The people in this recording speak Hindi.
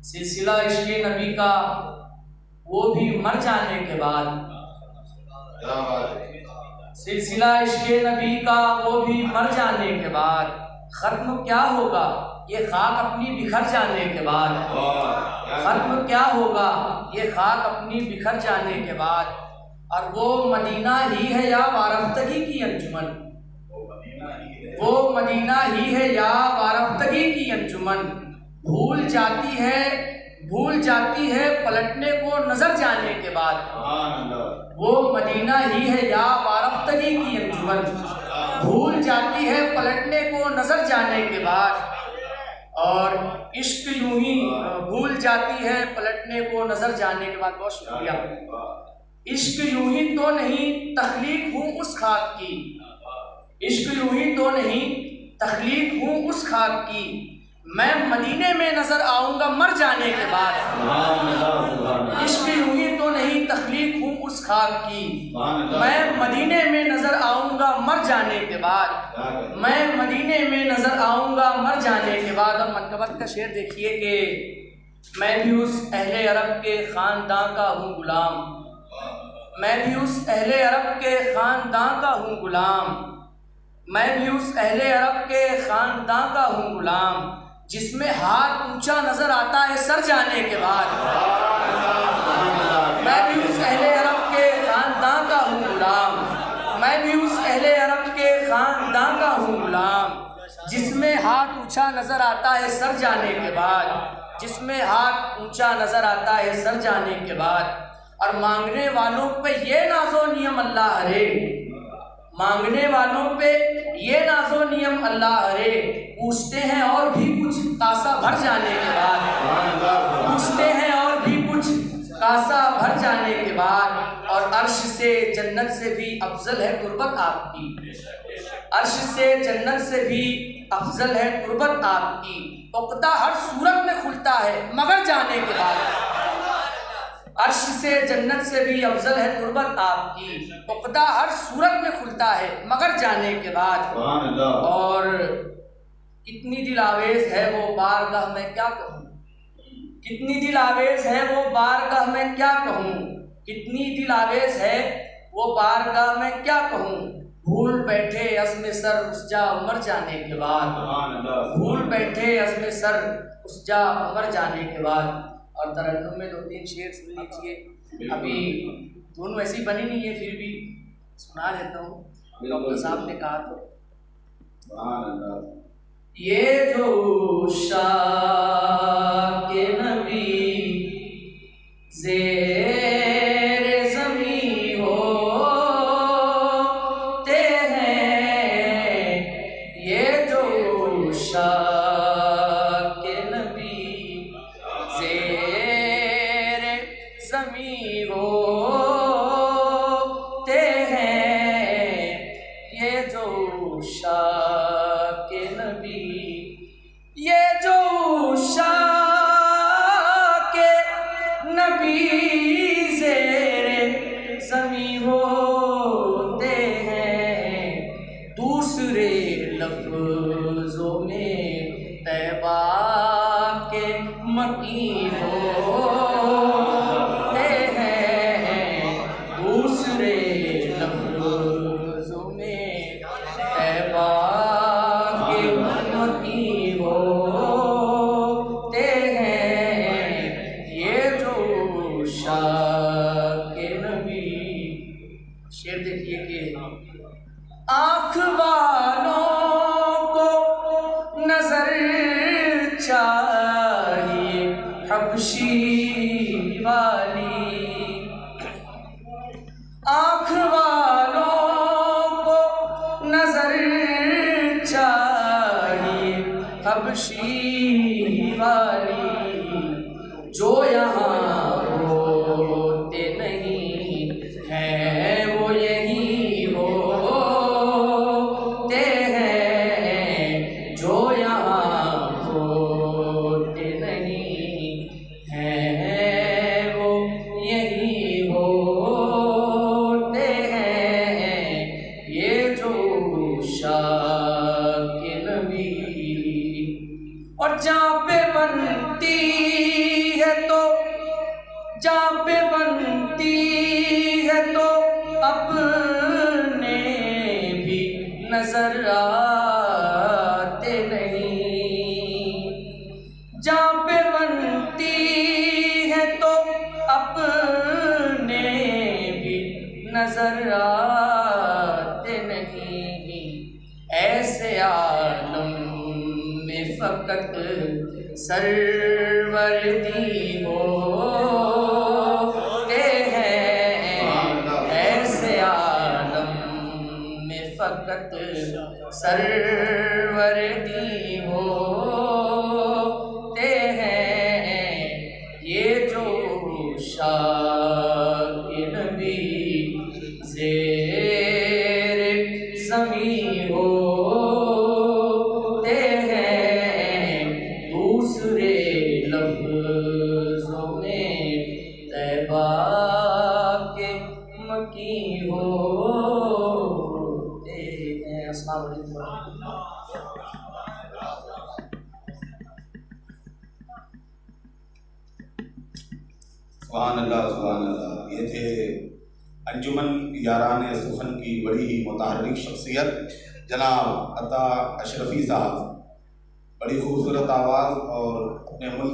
सिलसिला इश्क़े नबी का वो भी मर जाने के बाद, सिलसिला इश्क़े नबी का वो भी मर जाने के बाद ख़त्म क्या होगा ये खाक अपनी बिखर जाने के बाद, ख़त्म क्या होगा ये खाक अपनी बिखर जाने के बाद। और वो मदीना ही है या वारफ्तगी की अंजुमन, वो मदीना ही है या वारफ्तगी की अंजुमन, भूल जाती है पलटने को नजर जाने के बाद। वो मदीना ही है या वारफ्तगी की अंजुमन, भूल जाती है पलटने को नजर जाने के बाद। और इश्क यूं ही भूल जाती है पलटने को नजर जाने के बाद। बहुत शुक्रिया। इश्क यूं ही तो नहीं तख्लीक हूँ उस खाक की, इश्क यूं ही तो नहीं तख्लीक हूँ उस खाक की, मैं मदीने में नजर आऊंगा मर जाने के बाद। इश्क यूं ही तो नहीं तख्लीक हूँ उस खाक की, मैं मदीने में नजर आऊंगा मर जाने के बाद, मैं मदीने में नजर आऊंगा मर जाने के बाद। और मनकबत का शेर देखिए कि मैं भी उस अहले अरब के ख़ानदान का हूँ गुलाम, मैं भी उस अहले अरब के ख़ानदान का हूँ गुलाम, मैं भी उस अहले अरब के ख़ानदान का हूँ गुलाम, जिसमें हाथ ऊंचा नजर आता है सर जाने के बाद। मैं भी उस अहले अरब के ख़ानदान का हूँ गुलाम, मैं भी उस अहले अरब के ख़ानदान का हूँ गुलाम, जिसमें हाथ ऊंचा नजर आता है सर जाने के बाद, जिसमें हाथ ऊंचा नजर आता है सर जाने के बाद। और मांगने वालों पे ये नाज़ो नियम अल्लाह हरे, मांगने वालों पे ये नाज़ो नियम अल्लाह हरे, पूछते हैं और भी कुछ कासा भर जाने के बाद, पूछते हैं और भी कुछ कासा भर जाने के बाद। और अर्श से जन्नत से भी अफजल है कुर्बत आपकी, अर्श से जन्नत से भी अफजल है कुर्बत आपकी, उक़दा हर सूरत में खुलता है मगर जाने के बाद। अर्श से जन्नत से भी अफजल है कुर्बत आपकी, उक़दा हर सूरत में खुलता है मगर जाने के बाद। और कितनी दिल आवेज़ है वो बारगाह में क्या कहूँ, कितनी दिल आवेज़ है वो बारगाह में क्या कहूँ, कितनी दिल आवेज़ है वो बारगाह में क्या कहूँ, भूल बैठे अज़्म सर उस जा उमर जाने के बाद, भूल बैठे अज़्म सर उस जा उमर जाने के बाद। और तरन्नुम में 2-3 शेर सुन लीजिए, अभी दोनों ऐसी बनी नहीं है फिर भी सुना देता हूँ। डॉक्टर साहब ने कहा तो ये जो शाके नबी ज़ेरे ज़मीं होते हैं, ये जो शाके नबी ज़ेरे ज़मीं होते हैं, ये जो शाके नबी, ये जो शाके नबी ज़ेरे ज़मीं होते हैं, दूसरे लफ्ज़ों में तैबा के मकीन होते हैं, दूसरे लफ्ज़ों में तैबा के मकीन होते हैं, ये जो शाके नबी। शेर देखिए कि आँख वालों को नजर चाहिए हबशी वाली, आँख वालों को नजर चाहिए हबशी वाली, जो यहाँ होते नहीं हैं वो यही होते हैं, जो यहाँ होते नहीं हैं वो यही होते हैं, ये जो शाके नबी। और जहाँ पे बनती जहाँ पे बनती है तो अपने भी नजर आते नहीं। जहाँ पे बनती है तो अपने भी नजर आते नहीं। ऐसे आलम में फकत सरवरदी होते हैं। ऐसे आलम में फकत सरवरदी होते हैं। ये जो शाके नबी ज़ेर ज़मी होते हैं। दूसरे लफ्ज़ों में तैबा के मकी होते हैं। अस्सलाम वालेकुम। सुभान अल्लाह, सुभान अल्लाह। ये थे अंजुमन यारान सुखन की बड़ी ही मुतहर्रिक शख्सियत जनाब अता अशरफी साहब। बड़ी खूबसूरत आवाज़ और अपने मुल्क